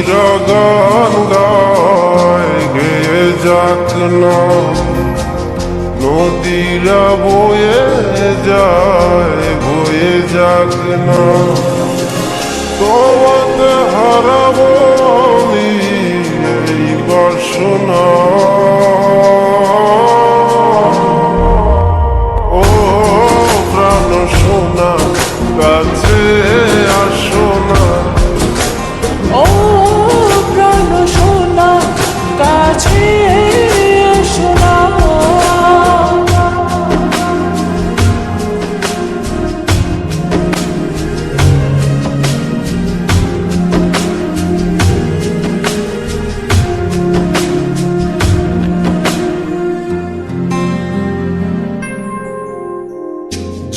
পাখিরা গান গায় গেয়ে যাক না, নদীরা বয়ে যায় বয়ে যাক না, তোমাতে হারাবো আমি এই বাসনা। ও প্রাণ সোনা কাছে আসো না, ও প্রাণ সোনা কাছে এসো না।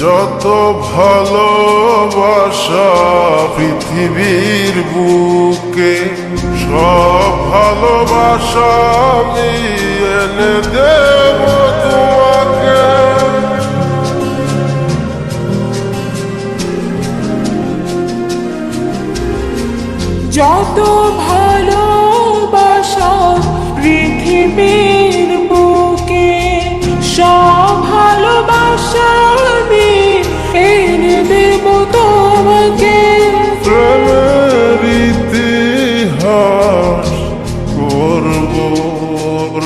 যত ভালোবাসা পৃথিবীর বুকে, সব ভালোবাসা আমি এনে দেব তোমাকে। যত ভালোবাসা পৃথিবীর বুকে, সব ভালোবাসা আমি এনে দেব তোমাকে। প্রেমের ইতিহাস করব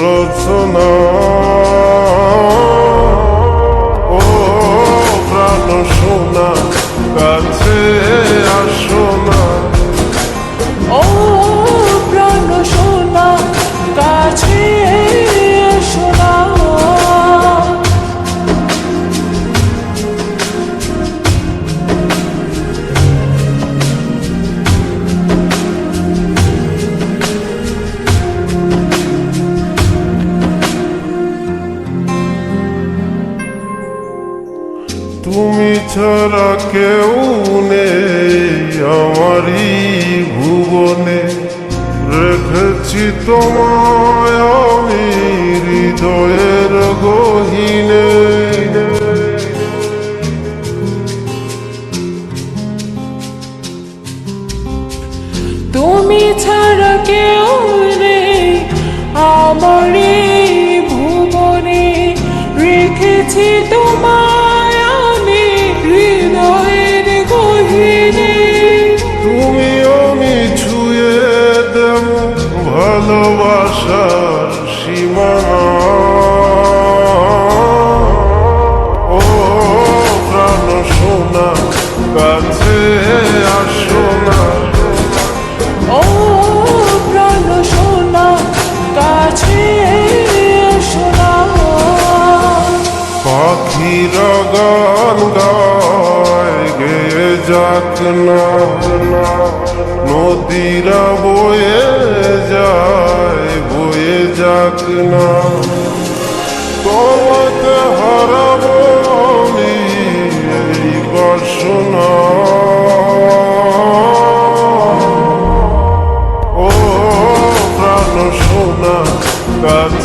রচনা। ও প্রাণ সোনা কাছে আসো না, ও প্রাণ সোনা কাছে এসো না। তুমি ছাড়া কেউ নেই আমারই ভুবনে, রেখেছি তোমায় আমি হৃদয়ের গহীনে। তুমি ছাড়া কেউ নেই আমার এই ভুবনে, রেখেছি তোমায় আমি হৃদয়ের গহীনে। তুমি আমি ছুঁয়ে দেব ভালোবাসার সীমানা। ও প্রাণ সোনা কাছে আসো না, ও প্রাণ সোনা কাছে এসো না। পাখিরা গান গায় গেয়ে যাক না, নদীরা বয়ে যায় বয়ে যাক না, তোমাতে হারাবো আমি এই বাসনা। ও প্রাণ সোনা কাছে